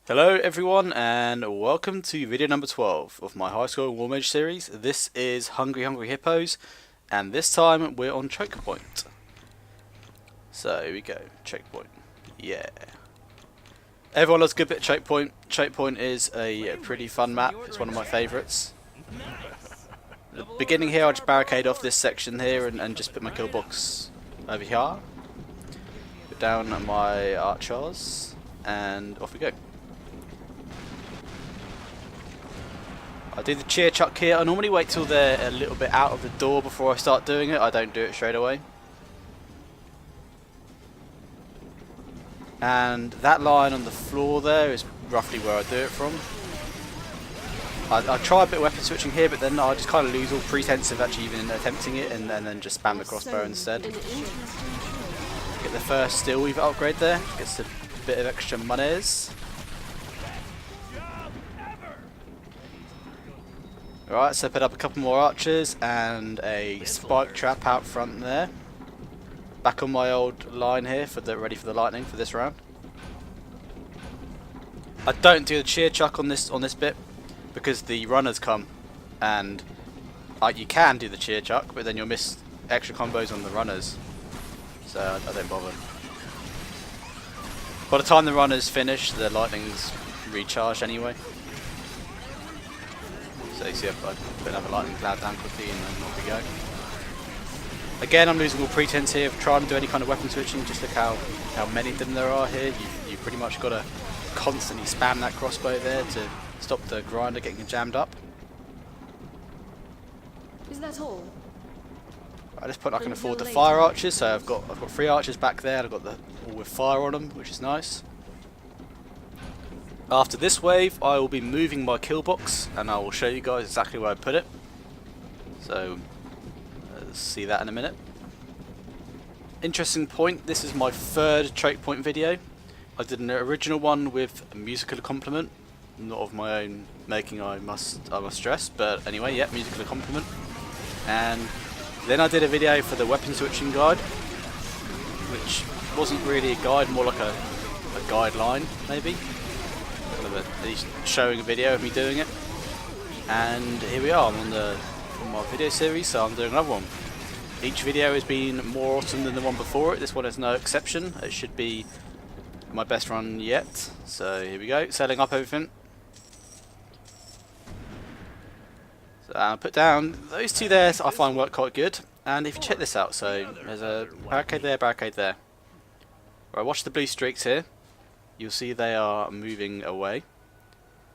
Hello everyone and welcome to video number 12 of my high school WarMage series. This is Hungry Hippos and this time we're on Checkpoint. So here we go, Checkpoint. Yeah. Everyone loves a good bit of Checkpoint. Checkpoint is a pretty fun map, it's one of my favourites. The beginning here I just barricade off this section here and just put my kill box over here. Put down my archers and off we go. I do the cheer chuck here. I normally wait till they're a little bit out of the door before I start doing it. I don't do it straight away. And that line on the floor there is roughly where I do it from. I try a bit of weapon switching here, but then I just kind of lose all pretense of actually even attempting it and then just spam the crossbow instead. Get the first steel weaver upgrade there. Gets a bit of extra monies. Alright, so put up a couple more archers and a spike trap out front there. Back on my old line here for ready for the lightning for this round. I don't do the cheer chuck on this bit because the runners come and you can do the cheer chuck, but then you'll miss extra combos on the runners. So I don't bother. By the time the runners finish, the lightning's recharged anyway. So you see I put another lightning cloud down quickly and then off we go. Again, I'm losing all pretense here of trying to do any kind of weapon switching. Just look how many of them there are here. You've pretty much got to constantly spam that crossbow there to stop the grinder getting jammed up. Is that all? At this point I can afford the fire archers, so I've got 3 archers back there. I've got the all with fire on them, which is nice. After this wave, I will be moving my kill box, and I will show you guys exactly where I put it. So, let's see that in a minute. Interesting point, this is my 3rd choke point video. I did an original one with a musical accompaniment, not of my own making, I must stress, but anyway, yeah, musical accompaniment. And then I did a video for the weapon switching guide, which wasn't really a guide, more like a guideline, maybe. Showing a video of me doing it, and here we are. I'm on my video series, so I'm doing another one. Each video has been more awesome than the one before it. This one is no exception. It should be my best run yet. So here we go, setting up everything. So I'll put down those 2 there. I find work quite good. And if you check this out, so there's a barricade there, barricade there. Right, watch the blue streaks here. You'll see they are moving away.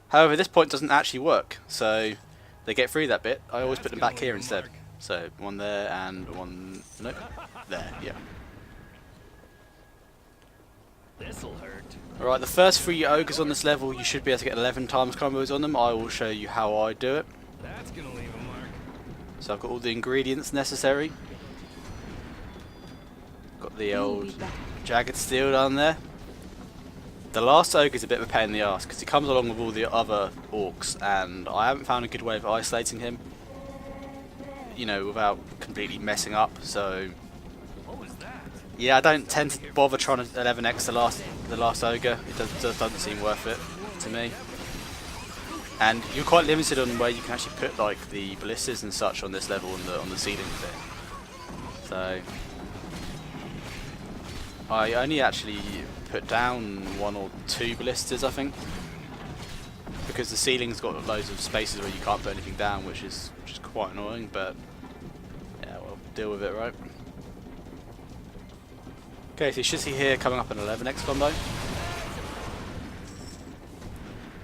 However, this point doesn't actually work, so they get through that bit. I always put them back here instead. So one there and one, nope, there, yeah. This'll hurt. Alright, the first 3 ogres on this level, you should be able to get 11 times combos on them. I will show you how I do it. That's gonna leave a mark. So I've got all the ingredients necessary. Got the old jagged steel down there. The last ogre is a bit of a pain in the ass because he comes along with all the other orcs, and I haven't found a good way of isolating him, you know, without completely messing up. So What was that? yeah, I don't tend to bother trying to 11x the last ogre. It doesn't seem worth it to me. And you're quite limited on where you can actually put like the ballistas and such on this level on the ceiling bit. So I only actually put down 1 or 2 ballistas, I think, because the ceiling's got loads of spaces where you can't put anything down, which is quite annoying. But yeah, we'll deal with it, right? Okay, so you should see here coming up an 11x combo.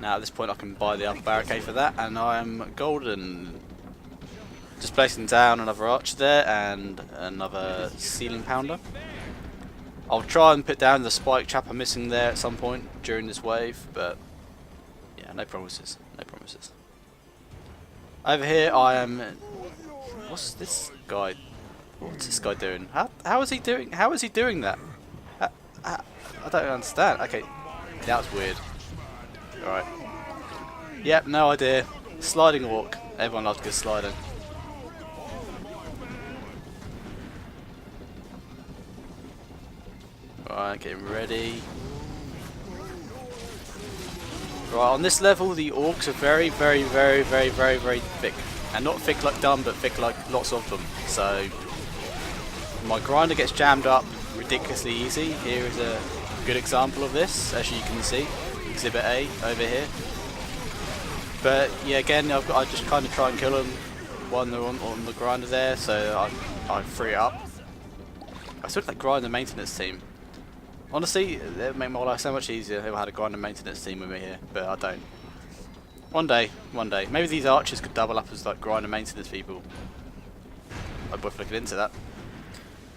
Now at this point I can buy the upper barricade for that, and I am golden. Just placing down another archer there and another ceiling pounder. I'll try and put down the spike trap I'm missing there at some point during this wave, but yeah, no promises, no promises. Over here I am... What's this guy doing? How is he doing that? I don't understand. Okay, that was weird. Alright. Yep, no idea. Sliding walk. Everyone loves good sliding. Alright, getting ready. Right, on this level the Orcs are very, very, very, very, very, very thick. And not thick like dumb, but thick like lots of them. So my grinder gets jammed up ridiculously easy. Here is a good example of this, as you can see. Exhibit A over here. But yeah, again, I just kind of try and kill them while they're on the grinder there, so I free it up. I took that grinder maintenance team. Honestly, it would make my life so much easier if I had a grinder maintenance team with me here, but I don't. One day. Maybe these archers could double up as like grinder maintenance people. I'd worth looking into that.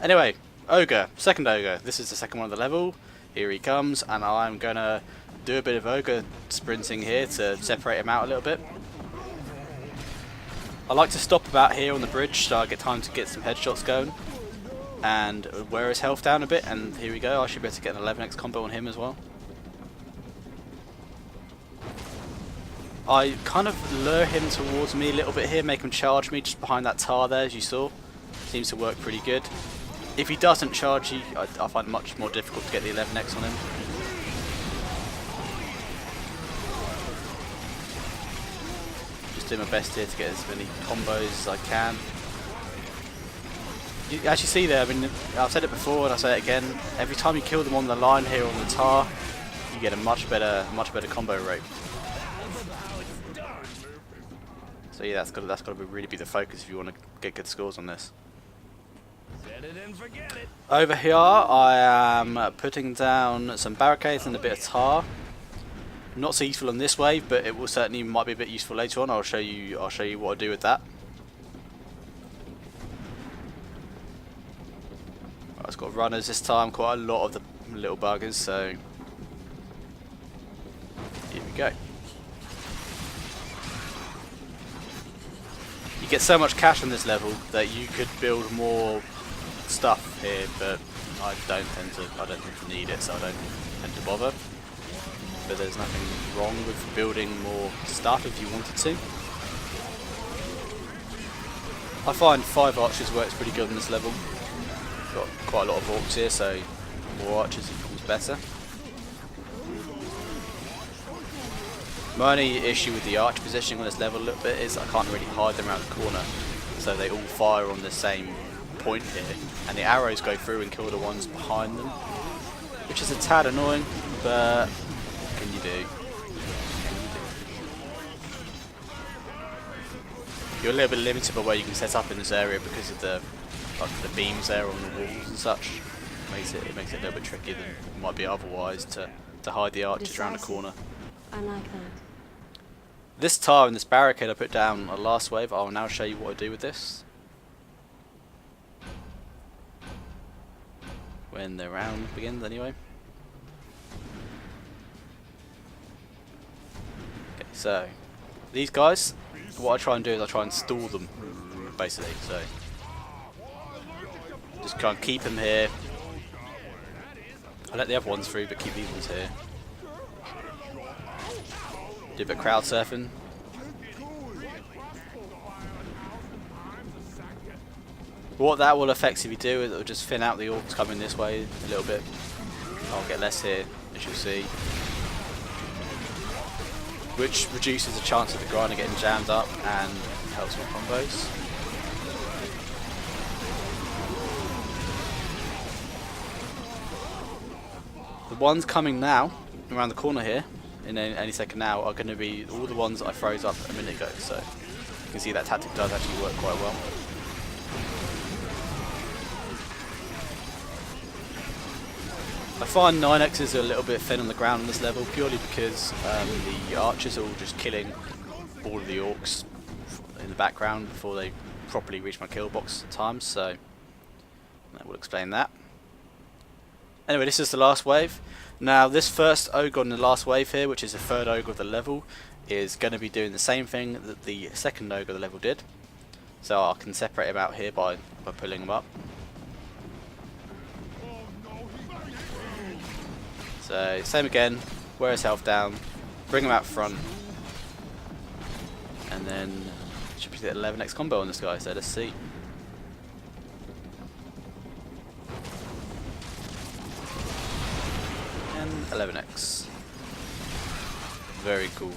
Anyway, ogre, second ogre. This is the second one of the level. Here he comes, and I'm gonna do a bit of ogre sprinting here to separate him out a little bit. I like to stop about here on the bridge so I get time to get some headshots going and wear his health down a bit, and here we go. I should be able to get an 11x combo on him as well. I kind of lure him towards me a little bit here, make him charge me just behind that tower there, as you saw. Seems to work pretty good. If he doesn't charge, I find it much more difficult to get the 11x on him. Just do my best here to get as many combos as I can. You actually see there, I mean, I've said it before and I say it again, every time you kill them on the line here on the tar, you get a much better combo rate. So yeah, that's got to really be the focus if you want to get good scores on this. Set it and forget it. Over here, I am putting down some barricades and a bit of tar. Not so useful on this wave, but it will certainly might be a bit useful later on. I'll show you what I do with that. It's got runners this time, quite a lot of the little buggers, so here we go. You get so much cash on this level that you could build more stuff here, but I don't tend to need it, so I don't tend to bother. But there's nothing wrong with building more stuff if you wanted to. I find 5 archers works pretty good on this level. Got quite a lot of orcs here, so more archers equals better. My only issue with the archer positioning on this level a little bit is I can't really hide them around the corner, so they all fire on the same point here, and the arrows go through and kill the ones behind them, which is a tad annoying, but what can you do? You're a little bit limited by where you can set up in this area because of the beams there on the walls and such. It makes it a little bit trickier than it might be otherwise to hide the archers around the corner. I like that. This tar and this barricade I put down on last wave, I'll now show you what I do with this. When the round begins anyway. Okay, so these guys, what I try and do is I try and stall them, basically. So just try and keep them here. I let the other ones through, but keep these ones here. Do a bit of crowd surfing. What that will effectively do is it will just thin out the orcs coming this way a little bit. I'll get less here, as you'll see. Which reduces the chance of the grinder getting jammed up and helps with combos. The ones coming now, around the corner here, in any second now, are going to be all the ones that I froze up a minute ago, so you can see that tactic does actually work quite well. I find 9x's are a little bit thin on the ground on this level, purely because the archers are all just killing all of the orcs in the background before they properly reach my kill box at times, so that will explain that. Anyway, this is the last wave. Now this first ogre on the last wave here, which is the third ogre of the level, is going to be doing the same thing that the second ogre of the level did. So I can separate him out here by pulling him up. So same again, wear his health down, bring him out front, and then should be the 11x combo on this guy, so let's see. And 11x. Very cool.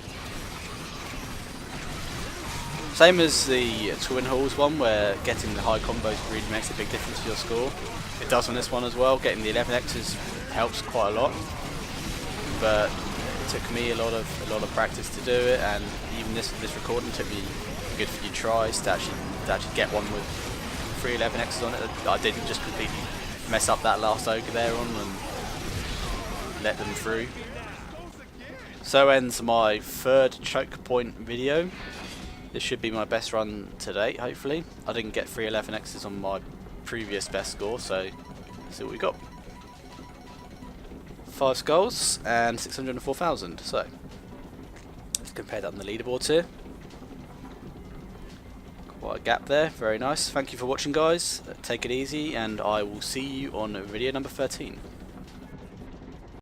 Same as the Twin Halls one, where getting the high combos really makes a big difference to your score. It does on this one as well. Getting the 11x's helps quite a lot, but it took me a lot of practice to do it, and even this recording took me a good few tries to actually get one with 3 11x's on it. I didn't just completely mess up that last ogre there on and let them through. So ends my 3rd choke point video. This should be my best run to date, hopefully. I didn't get 3 11x's on my previous best score, so let's see what we got. 5 skulls and 604,000. So let's compare that on the leaderboards here. Quite a gap there, very nice. Thank you for watching, guys. Take it easy, and I will see you on video number 13.